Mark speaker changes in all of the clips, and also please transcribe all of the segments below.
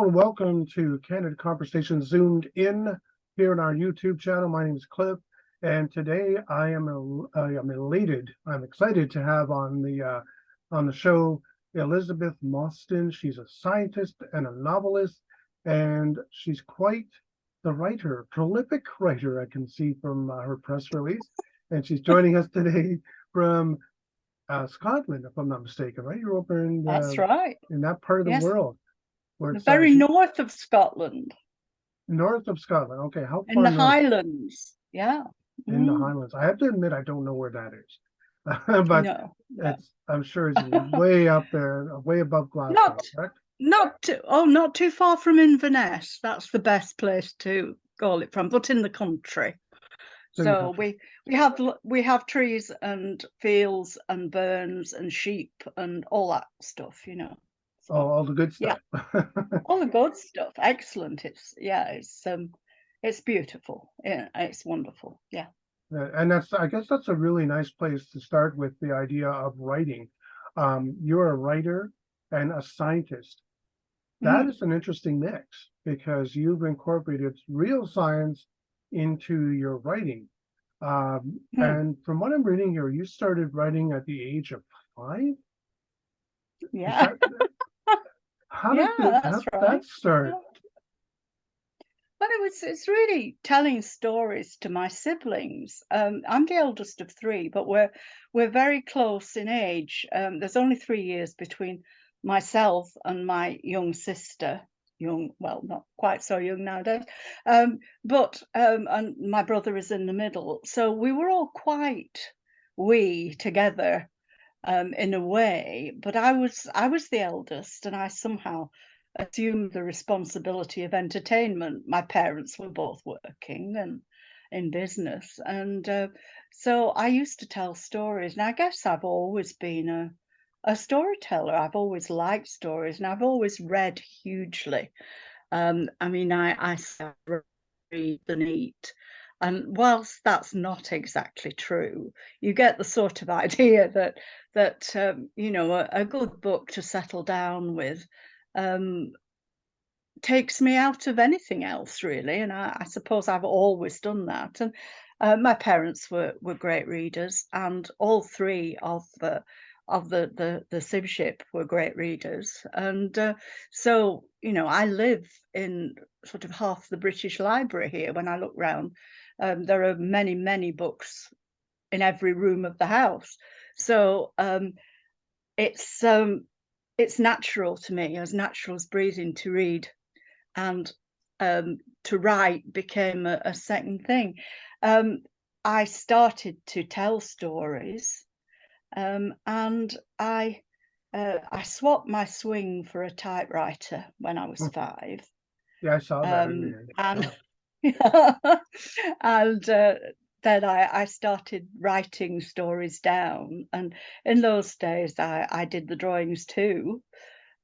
Speaker 1: Hello and welcome to Candid Conversations Zoomed in here on our YouTube channel. My name is Clip, and today I'm elated. I'm excited to have on the show Elizabeth Mostyn. She's a scientist and a novelist, and she's quite the writer, prolific writer. I can see from her press release, and she's joining us today from Scotland, if I'm not mistaken. Right, you're over in
Speaker 2: That's right.
Speaker 1: in that part of the world. Where
Speaker 2: The
Speaker 1: it's
Speaker 2: very north of Scotland.
Speaker 1: North of Scotland. Okay, how
Speaker 2: in
Speaker 1: far
Speaker 2: the
Speaker 1: north?
Speaker 2: Highlands. Yeah.
Speaker 1: In the Highlands. I have to admit, I don't know where that is. But
Speaker 2: No.
Speaker 1: I'm sure it's way up there, way above Glasgow,
Speaker 2: Not
Speaker 1: correct?
Speaker 2: not too far from Inverness. That's the best place to call it from, but in the country. So we have trees and fields and burns and sheep and all that stuff, So,
Speaker 1: all the good stuff.
Speaker 2: Yeah. All the good stuff. Excellent. It's beautiful. Yeah, it's wonderful. Yeah.
Speaker 1: And I guess that's a really nice place to start with the idea of writing. You're a writer and a scientist. That is an interesting mix because you've incorporated real science into your writing. And from what I'm reading here, you started writing at the age of 5?
Speaker 2: Yeah.
Speaker 1: How did that start?
Speaker 2: Yeah. Well, it's really telling stories to my siblings. I'm the eldest of 3, but we're very close in age. There's only 3 years between myself and my young sister. Well, not quite so young nowadays. And my brother is in the middle. So we were all quite wee together, in a way. But I was the eldest, and I somehow assumed the responsibility of entertainment. My parents were both working and in business, and so I used to tell stories. And I guess I've always been a storyteller. I've always liked stories, and I've always read hugely. I mean, I read and eat. And whilst that's not exactly true, you get the sort of idea that a good book to settle down with takes me out of anything else, really. And I suppose I've always done that. And my parents were great readers, and all 3 of the sibship were great readers. And so, I live in sort of half the British Library here. When I look round, there are many, many books in every room of the house. So it's natural to me, as natural as breathing, to read, and to write became a second thing. I started to tell stories, and I swapped my swing for a typewriter when I was 5.
Speaker 1: Yeah, I saw that.
Speaker 2: And then I started writing stories down, and in those days I did the drawings too.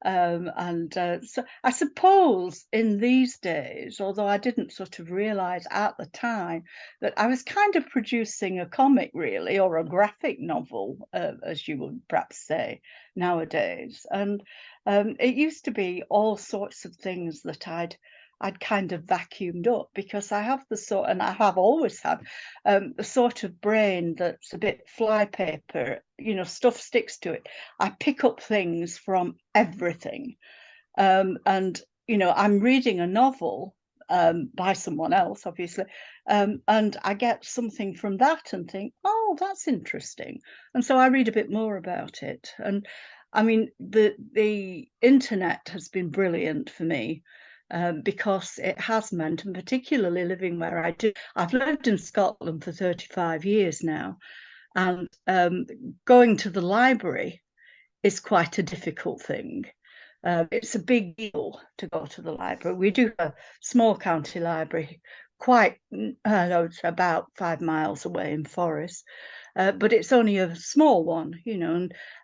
Speaker 2: So I suppose in these days, although I didn't sort of realize at the time, that I was kind of producing a comic, really, or a graphic novel, as you would perhaps say nowadays. And it used to be all sorts of things that I'd kind of vacuumed up, because I have and I have always had the sort of brain that's a bit flypaper, stuff sticks to it. I pick up things from everything. And, I'm reading a novel by someone else, obviously, and I get something from that and think, oh, that's interesting. And so I read a bit more about it. And I mean, the internet has been brilliant for me. Because it has meant, and particularly living where I do, I've lived in Scotland for 35 years now, and going to the library is quite a difficult thing. It's a big deal to go to the library. We do a small county library, it's about 5 miles away in Forest. But it's only a small one,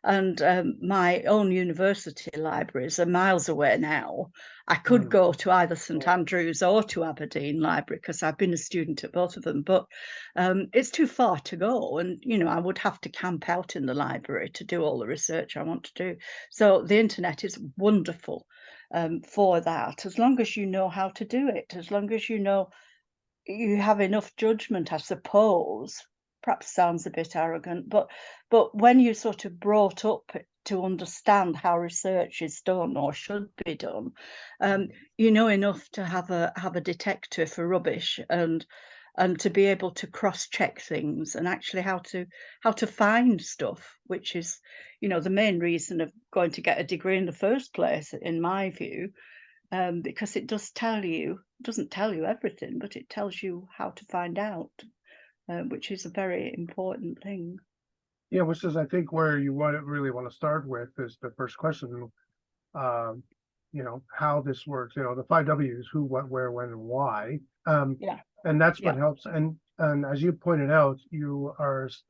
Speaker 2: and my own university libraries are miles away now. I could go to either St Andrews or to Aberdeen Library, because I've been a student at both of them, but it's too far to go, and I would have to camp out in the library to do all the research I want to do. So the internet is wonderful. for that, as long as you know how to do it, as long as you know you have enough judgment, I suppose. Perhaps sounds a bit arrogant, but when you're sort of brought up to understand how research is done or should be done, you know enough to have a detector for rubbish, and to be able to cross-check things, and actually how to find stuff, which is, you know, the main reason of going to get a degree in the first place, in my view. Because it doesn't tell you everything, but it tells you how to find out, which is a very important thing.
Speaker 1: Yeah, which is, I think, where you really want to start with is the first question. Um, how this works. The 5 Ws: who, what, where, when, and why.
Speaker 2: Yeah,
Speaker 1: And that's what
Speaker 2: yeah.
Speaker 1: helps. And as you pointed out,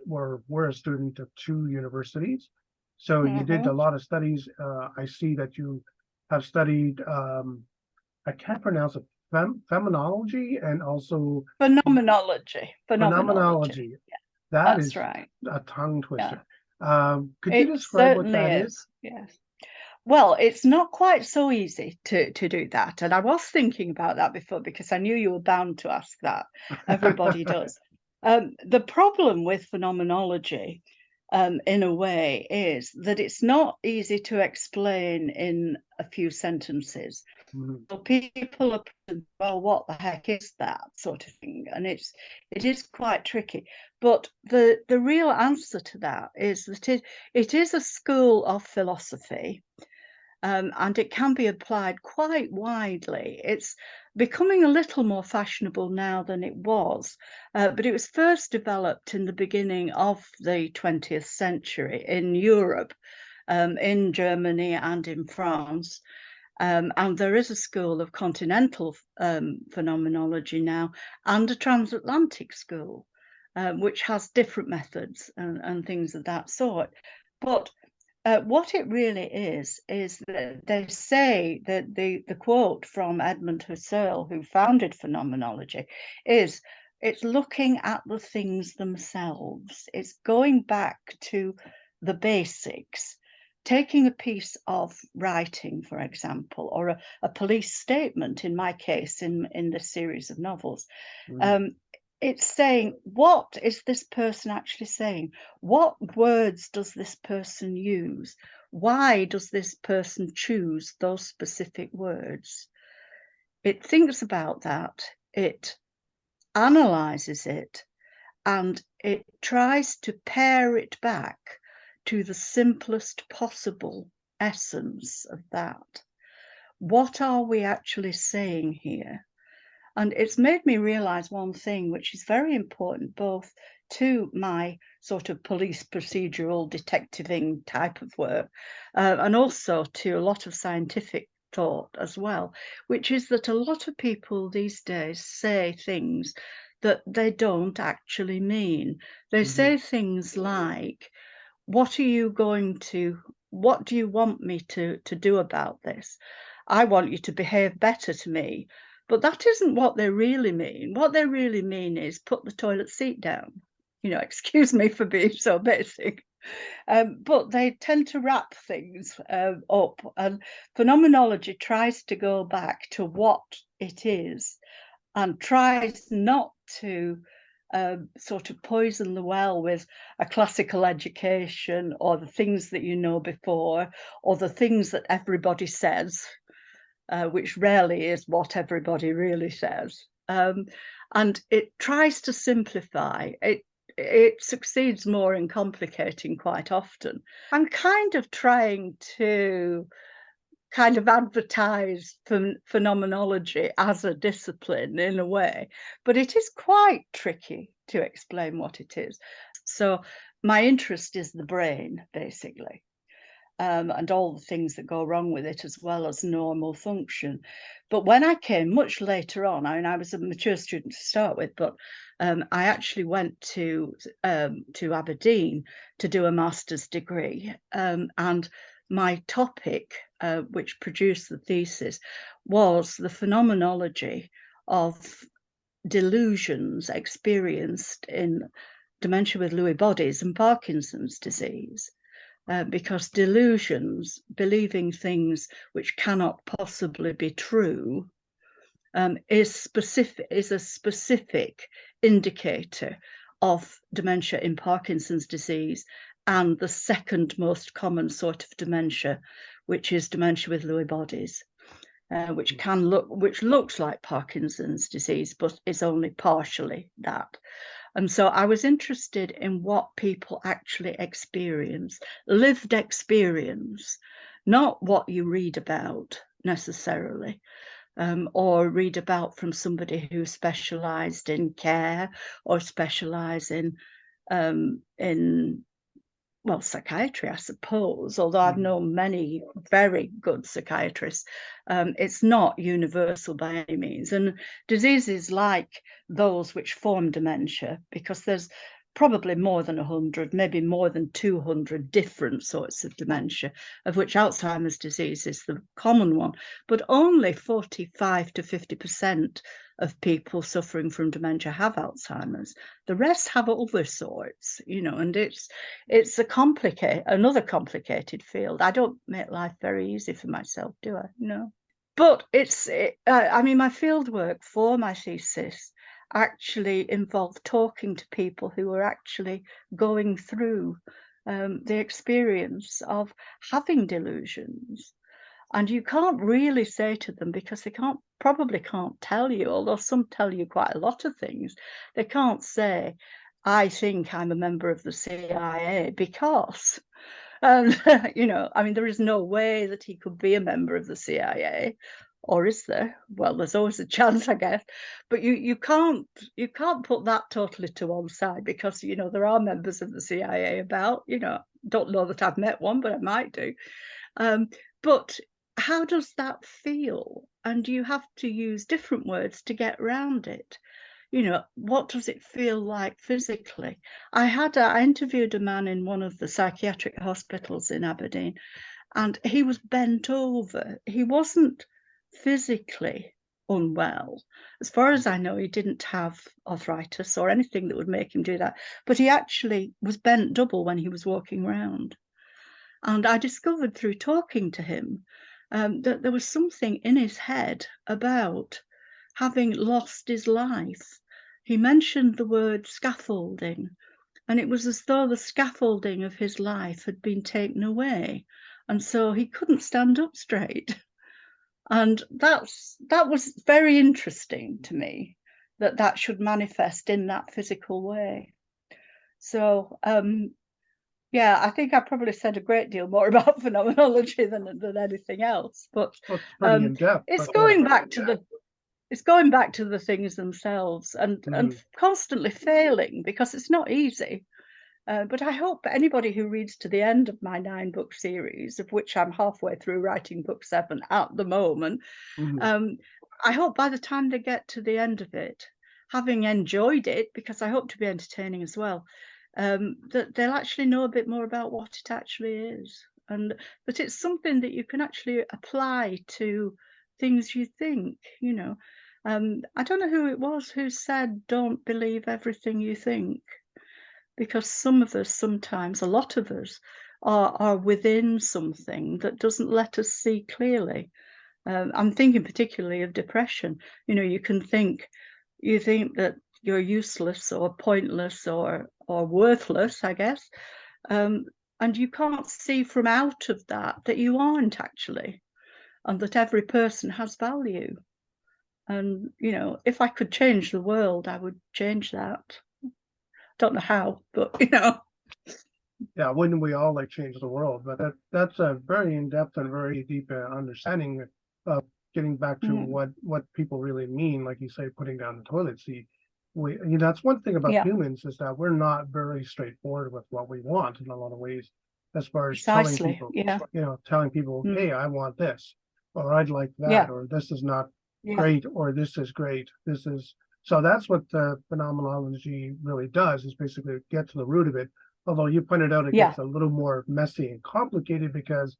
Speaker 1: were a student of 2 universities, so you did a lot of studies. I see that you have studied. I can't pronounce it. Phenomenology and also
Speaker 2: Phenomenology. Phenomenology.
Speaker 1: phenomenology. That
Speaker 2: That's
Speaker 1: is
Speaker 2: right.
Speaker 1: a tongue
Speaker 2: Yeah.
Speaker 1: twister. Could you
Speaker 2: It
Speaker 1: describe what
Speaker 2: certainly
Speaker 1: that
Speaker 2: is.
Speaker 1: is?
Speaker 2: Yes. Well, it's not quite so easy to do that, and I was thinking about that before because I knew you were bound to ask that. Everybody does. The problem with phenomenology, in a way, is that it's not easy to explain in a few sentences.
Speaker 1: Mhm,
Speaker 2: So people are, well, what the heck is that sort of thing? And it is quite tricky. But the real answer to that is that it is a school of philosophy, and it can be applied quite widely. It's becoming a little more fashionable now than it was, but it was first developed in the beginning of the 20th century in Europe, in Germany and in France. And there is a school of continental phenomenology now, and a transatlantic school, which has different methods and things of that sort. But what it really is that they say that the quote from Edmund Husserl, who founded phenomenology, is it's looking at the things themselves. It's going back to the basics. Taking a piece of writing, for example, or a police statement, in my case, in this series of novels,
Speaker 1: mhm,
Speaker 2: um, it's saying, what is this person actually saying? What words does this person use? Why does this person choose those specific words? It thinks about that, it analyzes it, and it tries to pare it back to the simplest possible essence of that. What are we actually saying here? And it's made me realize one thing, which is very important both to my sort of police procedural detectiving type of work, and also to a lot of scientific thought as well, which is that a lot of people these days say things that they don't actually mean. They
Speaker 1: mhm.
Speaker 2: say things like, what are you going to, what do you want me to do about this? I want you to behave better to me. But that isn't what they really mean. What they really mean is put the toilet seat down. You know, excuse me for being so basic. But they tend to wrap things up, and phenomenology tries to go back to what it is and tries not to sort of poison the well with a classical education or the things that you know before or the things that everybody says, which rarely is what everybody really says. And it tries to simplify. It succeeds more in complicating quite often. I'm kind of trying to kind of advertise phenomenology as a discipline in a way, but it is quite tricky to explain what it is. So my interest is the brain, basically, and all the things that go wrong with it, as well as normal function. But when I came much later on, I mean, I was a mature student to start with, but I actually went to Aberdeen to do a master's degree, and my topic, which produced the thesis, was the phenomenology of delusions experienced in dementia with Lewy bodies and Parkinson's disease. because delusions, believing things which cannot possibly be true, is a specific indicator of dementia in Parkinson's disease, and the second most common sort of dementia, which is dementia with Lewy bodies, which looks like Parkinson's disease, but is only partially that. And so I was interested in what people actually experience, lived experience, not what you read about necessarily, or read about from somebody who specialised in care or specialised in well, psychiatry, I suppose, although I've known many very good psychiatrists. It's not universal by any means. And diseases like those which form dementia, because there's probably more than 100, maybe more than 200 different sorts of dementia, of which Alzheimer's disease is the common one, but only 45 to 50% of people suffering from dementia have Alzheimer's. The rest have other sorts, and it's another complicated field. I don't make life very easy for myself, do I? No. But I mean, my fieldwork for my thesis actually involved talking to people who were actually going through the experience of having delusions. And you can't really say to them, because they probably can't tell you, although some tell you quite a lot of things. They can't say, I think I'm a member of the CIA, because, I mean, there is no way that he could be a member of the CIA, or is there? Well, there's always a chance, I guess. But you can't put that totally to one side, because, there are members of the CIA about, don't know that I've met one, but I might do. But how does that feel? And you have to use different words to get around it. What does it feel like physically? I interviewed a man in one of the psychiatric hospitals in Aberdeen, and he was bent over. He wasn't physically unwell. As far as I know, he didn't have arthritis or anything that would make him do that, but he actually was bent double when he was walking around. And I discovered through talking to him that there was something in his head about having lost his life. He mentioned the word scaffolding, and it was as though the scaffolding of his life had been taken away, and so he couldn't stand up straight. And that was very interesting to me, that should manifest in that physical way. So yeah, I think I probably said a great deal more about phenomenology than anything else, but
Speaker 1: Well, it's pretty in depth.
Speaker 2: it's going back to the things themselves, and constantly failing, because it's not easy. But I hope anybody who reads to the end of my 9-book series, of which I'm halfway through writing book 7 at the moment, I hope by the time they get to the end of it, having enjoyed it, because I hope to be entertaining as well, that they'll actually know a bit more about what it actually is, and that it's something that you can actually apply to things you think. I don't know who it was who said, don't believe everything you think, because some of us, sometimes a lot of us, are within something that doesn't let us see clearly. I'm thinking particularly of depression. You think that you're useless or pointless or worthless, I guess, and you can't see from out of that you aren't actually, and that every person has value. And if I could change the world, I would change that. Don't know how, but
Speaker 1: Yeah, wouldn't we all like change the world? But that's a very in-depth and very deep understanding of getting back to what people really mean. Like you say, putting down the toilet seat. That's one thing about humans, is that we're not very straightforward with what we want in a lot of ways, as far as telling people, hey, I want this, or I'd like that, or this is not great, or this is great. So that's what the phenomenology really does, is basically get to the root of it. Although you pointed out it gets a little more messy and complicated, because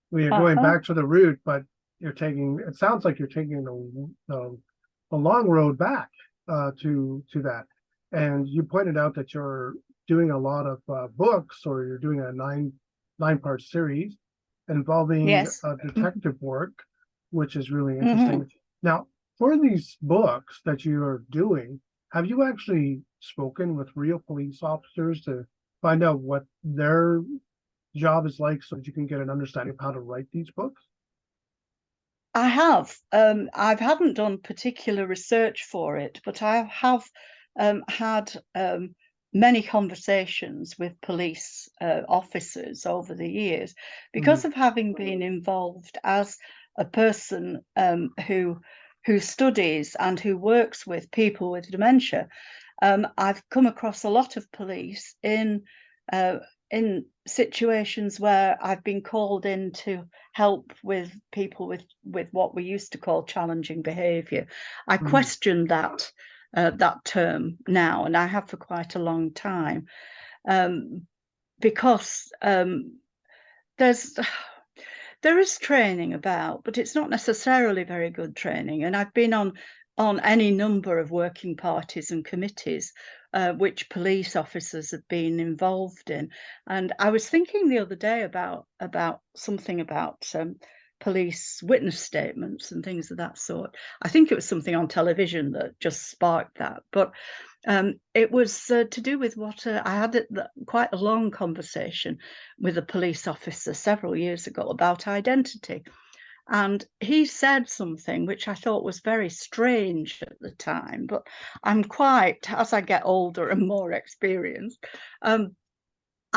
Speaker 1: we are going back to the root, but it sounds like you're taking a long road back to that. And you pointed out that you're doing a lot of books, or you're doing a 9-part series involving
Speaker 2: Yes.
Speaker 1: detective work, which is really
Speaker 2: Mm-hmm.
Speaker 1: interesting. Now, for these books that you are doing, have you actually spoken with real police officers to find out what their job is like so that you can get an understanding of how to write these books?
Speaker 2: I have. I haven't done particular research for it, but I have had many conversations with police officers over the years
Speaker 1: Mm,
Speaker 2: because of having been involved as a person who studies and who works with people with dementia. I've come across a lot of police uh, in situations where I've been called in to help with people with what we used to call challenging behaviour. I
Speaker 1: mm,
Speaker 2: question that term now, and I have for quite a long time, because there's there is training about, but it's not necessarily very good training. And I've been on any number of working parties and committees which police officers have been involved in. And I was thinking the other day about something about police witness statements and things of that sort. I think it was something on television that just sparked that. But it was to do with what I had quite a long conversation with a police officer several years ago about identity. And he said something which I thought was very strange at the time, but I'm quite, as I get older and more experienced, um,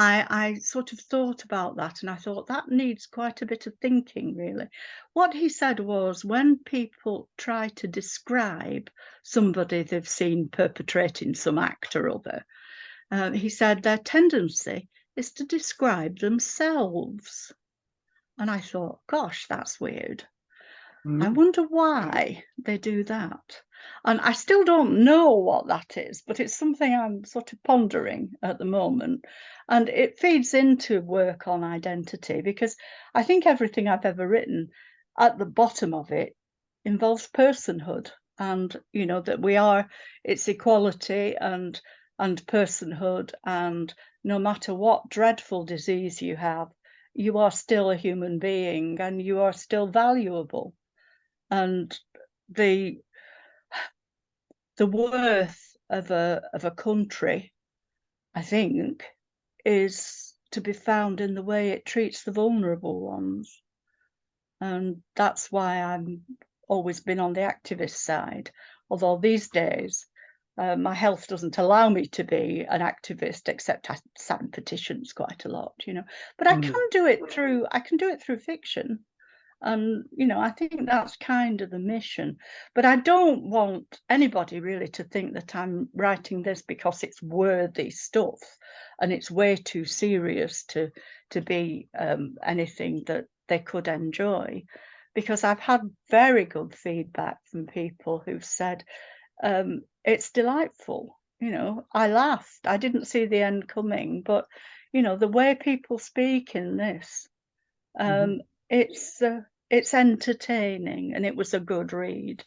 Speaker 2: I sort of thought about that and I thought that needs quite a bit of thinking, really. What he said was when people try to describe somebody they've seen perpetrating some act or other, he said their tendency is to describe themselves. And I thought, gosh, that's weird. I
Speaker 1: mm,
Speaker 2: wonder why they do that. And I still don't know what that is, but it's something I'm sort of pondering at the moment. And it feeds into work on identity because I think everything I've ever written at the bottom of it involves personhood. And, you know, that it's equality and personhood. And no matter what dreadful disease you have, you are still a human being and you are still valuable, and the the worth of a country, I think, is to be found in the way it treats the vulnerable ones. And that's why I'm always been on the activist side. Although these days my health doesn't allow me to be an activist, except I sign petitions quite a lot, you know. But
Speaker 1: mm,
Speaker 2: I can do it through fiction. And, you know, I think that's kind of the mission. But I don't want anybody really to think that I'm writing this because it's worthy stuff and it's way too serious to be anything that they could enjoy. Because I've had very good feedback from people who've said, it's delightful. You know, I laughed. I didn't see the end coming, but, you know, the way people speak in this,
Speaker 1: mhm.
Speaker 2: um, it's it's entertaining, and it was a good read.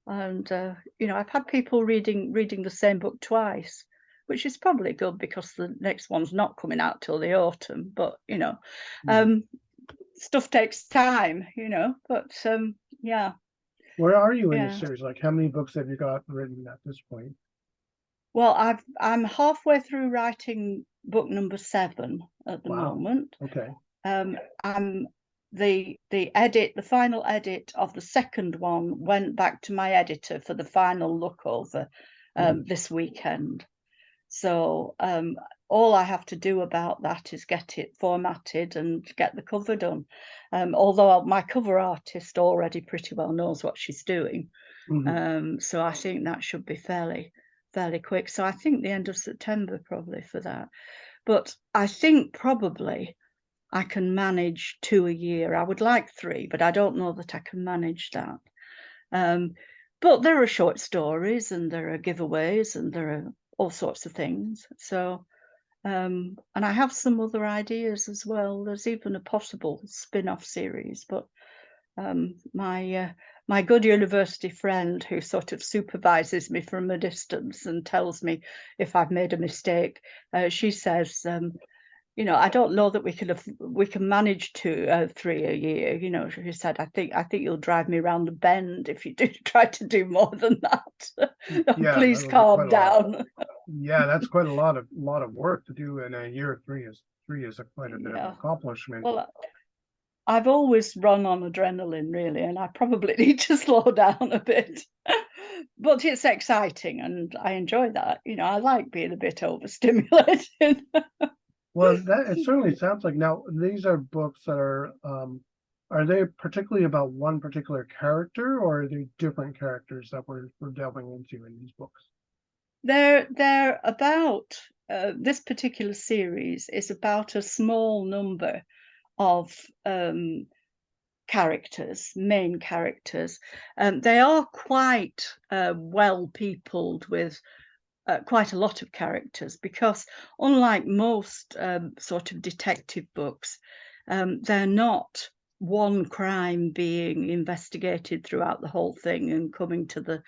Speaker 2: And you know, I've had people reading the same book twice, which is probably good because the next one's not coming out till the autumn. But you know,
Speaker 1: Mm.
Speaker 2: um, stuff takes time, you know. But yeah,
Speaker 1: Where are you in the
Speaker 2: yeah.
Speaker 1: series? Like, how many books have you got written at this point?
Speaker 2: Well, I'm halfway through writing book number 7 at the
Speaker 1: Wow.
Speaker 2: moment.
Speaker 1: Okay.
Speaker 2: I'm the final edit of the second one went back to my editor for the final look over
Speaker 1: Mhm,
Speaker 2: this weekend. So all I have to do about that is get it formatted and get the cover done. Although my cover artist already pretty well knows what she's doing,
Speaker 1: mhm,
Speaker 2: so I think that should be fairly quick. So I think the end of September probably for that. But I think probably I can manage 2 a year. I would like 3, but I don't know that I can manage that. Um, but there are short stories and there are giveaways and there are all sorts of things. So, and I have some other ideas as well. There's even a possible spin-off series, but my good university friend who sort of supervises me from a distance and tells me if I've made a mistake, she says you know, I don't know that we can manage 3 a year. You know, she said, I think you'll drive me around the bend if you do try to do more than that.
Speaker 1: Yeah,
Speaker 2: Please
Speaker 1: that'll be
Speaker 2: calm
Speaker 1: quite a lot.
Speaker 2: down.
Speaker 1: Yeah, that's quite a lot of work to do in a year. Three is a quite a bit of
Speaker 2: Yeah.
Speaker 1: accomplishment.
Speaker 2: Well, I've always run on adrenaline, really, and I probably need to slow down a bit. But it's exciting, and I enjoy that. You know, I like being a bit overstimulated.
Speaker 1: Well, that it certainly sounds like. Now, these are books that are they particularly about one particular character, or are they different characters that we're delving into in these books?
Speaker 2: They're about this particular series is about a small number of characters, main characters. They are quite well peopled with quite a lot of characters because, unlike most sort of detective books, they're not one crime being investigated throughout the whole thing and coming to the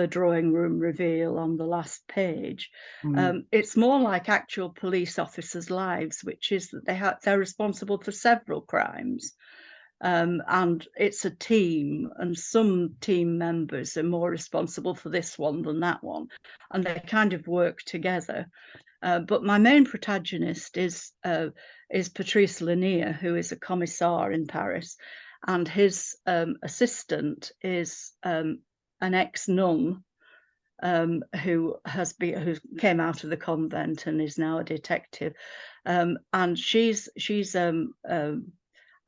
Speaker 2: drawing room reveal on the last page.
Speaker 1: Mhm,
Speaker 2: It's more like actual police officers' lives, which is that they're responsible for several crimes, and it's a team, and some team members are more responsible for this one than that one, and they kind of work together. But my main protagonist is Patrice Lanier, who is a commissar in Paris, and his assistant is an ex-nun who came out of the convent and is now a detective, and she's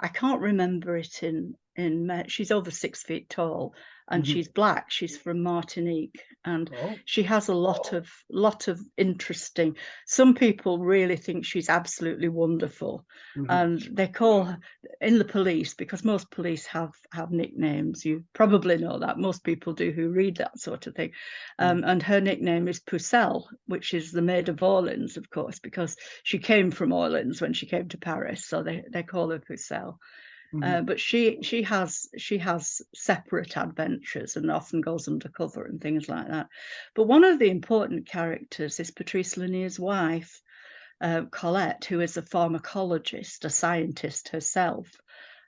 Speaker 2: I can't remember it she's over 6 feet tall, and
Speaker 1: mhm.
Speaker 2: she's black. She's from Martinique, and
Speaker 1: Oh,
Speaker 2: she has a lot of interesting. Some people really think she's absolutely wonderful,
Speaker 1: mhm,
Speaker 2: and they call her in the police, because most police have nicknames. You probably know that most people do who read that sort of thing,
Speaker 1: mhm,
Speaker 2: and her nickname is Pucelle, which is the Maid of Orleans, of course, because she came from Orleans when she came to Paris, so they call her Pucelle.
Speaker 1: mhm,
Speaker 2: But she has separate adventures and often goes undercover and things like that. But one of the important characters is Patrice Lanier's wife, Colette, who is a pharmacologist, a scientist herself.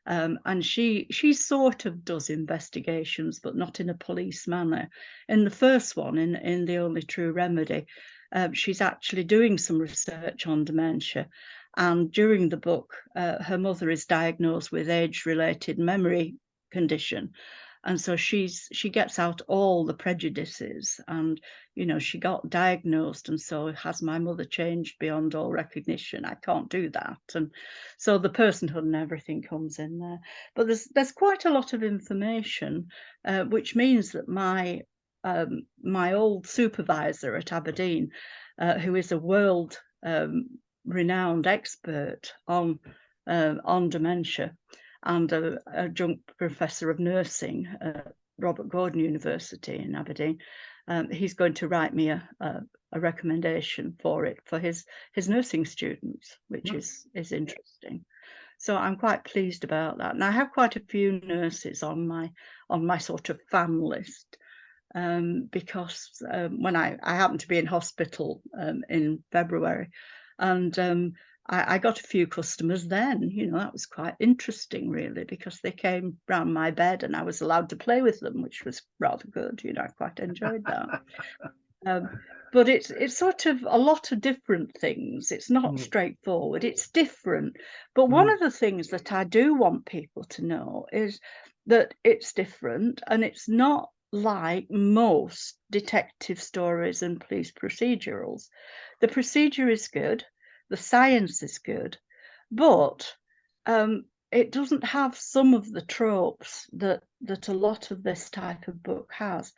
Speaker 2: And she sort of does investigations, but not in a police manner. In the first one, in The Only True Remedy, she's actually doing some research on dementia. And during the book, her mother is diagnosed with age-related memory condition, and so she gets out all the prejudices, and you know, she got diagnosed, and so has my mother changed beyond all recognition? I can't do that. And so the personhood and everything comes in there. But there's quite a lot of information, which means that my old supervisor at Aberdeen, who is a world renowned expert on dementia, and a adjunct professor of nursing at Robert Gordon University in Aberdeen, he's going to write me a recommendation for it for his nursing students, which
Speaker 1: yeah,
Speaker 2: is interesting. So I'm quite pleased about that. And I have quite a few nurses on my sort of fan list, because when I happened to be in hospital in February, and I got a few customers then. You know, that was quite interesting, really, because they came round my bed and I was allowed to play with them, which was rather good. You know, I quite enjoyed that. Um, but it's sort of a lot of different things. It's not
Speaker 1: mhm,
Speaker 2: straightforward. It's different. But one
Speaker 1: mhm,
Speaker 2: of the things that I do want people to know is that it's different, and it's not like most detective stories and police procedurals. The procedure is good, the science is good, but it doesn't have some of the tropes that a lot of this type of book has.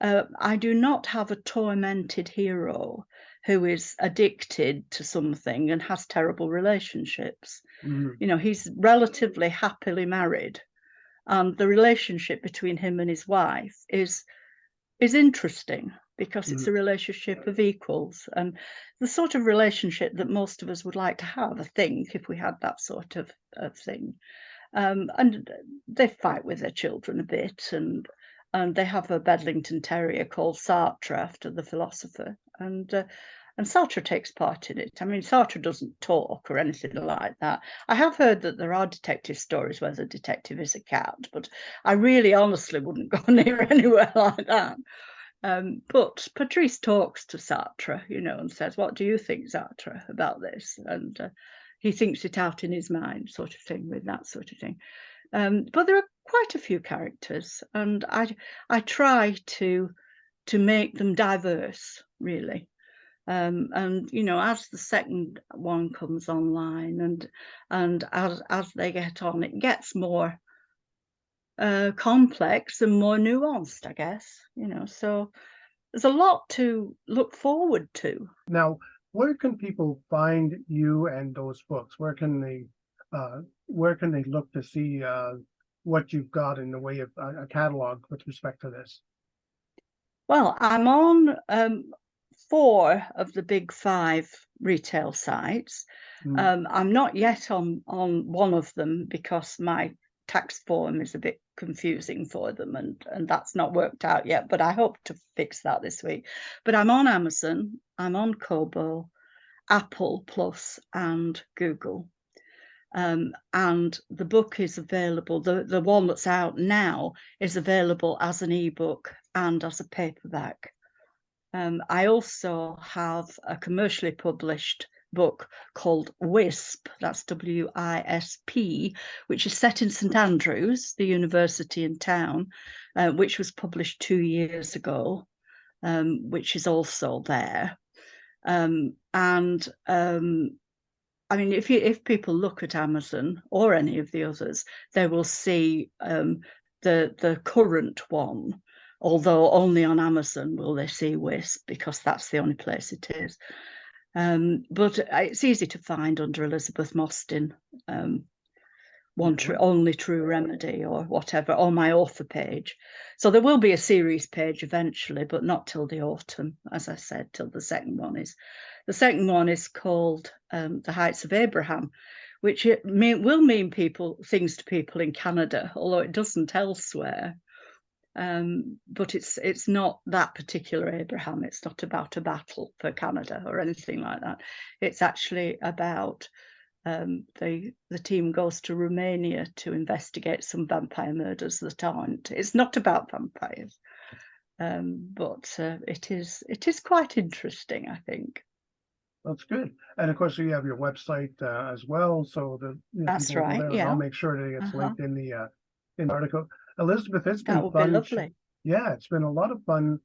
Speaker 2: I do not have a tormented hero who is addicted to something and has terrible relationships.
Speaker 1: mhm,
Speaker 2: You know, he's relatively happily married, and the relationship between him and his wife is interesting because it's
Speaker 1: mhm,
Speaker 2: a relationship of equals, and the sort of relationship that most of us would like to have, I think, if we had that sort of thing. And they fight with their children a bit, and they have a Bedlington Terrier called Sartre after the philosopher. And And Sartre takes part in it. I mean, Sartre doesn't talk or anything like that. I have heard that there are detective stories where the detective is a cat, but I really honestly wouldn't go near anywhere like that. But Patrice talks to Sartre, you know, and says, "What do you think, Sartre, about this?" And he thinks it out in his mind, sort of thing, with that sort of thing. But there are quite a few characters, and I try to make them diverse, really. And you know, as the second one comes online, and as they get on, it gets more complex and more nuanced, I guess. You know, so there's a lot to look forward to.
Speaker 1: Now, where can people find you and those books? Where can they look to see what you've got in the way of a catalog with respect to this?
Speaker 2: Well, I'm on 4 of the big 5 retail sites.
Speaker 1: Mm,
Speaker 2: I'm not yet on one of them because my tax form is a bit confusing for them, and that's not worked out yet, but I hope to fix that this week. But I'm on Amazon, I'm on Kobo, Apple Plus, and Google. And the book is available, the one that's out now is available as an ebook and as a paperback. I also have a commercially published book called WISP, that's WISP, which is set in St Andrews, the university in town, which was published 2 years ago, which is also there. And I mean, if people look at Amazon or any of the others, they will see the current one, although only on Amazon will they see WISP, because that's the only place it is. But it's easy to find under Elizabeth Mostyn, only true remedy or whatever, or my author page. So there will be a series page eventually, but not till the autumn, as I said, till the second one is. The second one is called The Heights of Abraham, which will mean things to people in Canada, although it doesn't elsewhere. But it's not that particular Abraham. It's not about a battle for Canada or anything like that. It's actually about the team goes to Romania to investigate some vampire murders that aren't. It's not about vampires, but it is quite interesting, I think.
Speaker 1: that's good. And of course, you have your website as well, so that
Speaker 2: That's
Speaker 1: people will go
Speaker 2: right.
Speaker 1: there, and I'll
Speaker 2: Yeah.
Speaker 1: make sure that it's
Speaker 2: Uh-huh.
Speaker 1: linked in the article. Elizabeth, it's
Speaker 2: That
Speaker 1: been
Speaker 2: would be
Speaker 1: fun.
Speaker 2: lovely.
Speaker 1: Yeah, it's been a lot of fun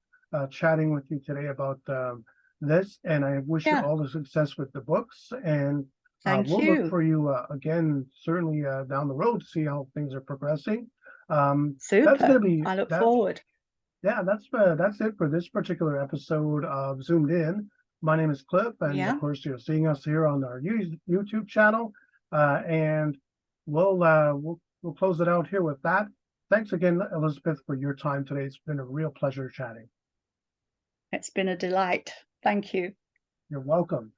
Speaker 1: chatting with you today about this, and I wish you
Speaker 2: Yeah.
Speaker 1: all the success with the books. And
Speaker 2: Thank
Speaker 1: we'll look
Speaker 2: you.
Speaker 1: for you again, certainly down the road to see how things are progressing. That's going
Speaker 2: Super.
Speaker 1: to be
Speaker 2: I look
Speaker 1: that's
Speaker 2: forward.
Speaker 1: yeah, that's it for this particular episode of Zoomed In. My name is Cliff, and of
Speaker 2: Yeah.
Speaker 1: course, you're seeing us here on our YouTube channel. And we'll close it out here with that. Thanks again, Elizabeth, for your time today. It's been a real pleasure chatting.
Speaker 2: It's been a delight. Thank you.
Speaker 1: You're welcome.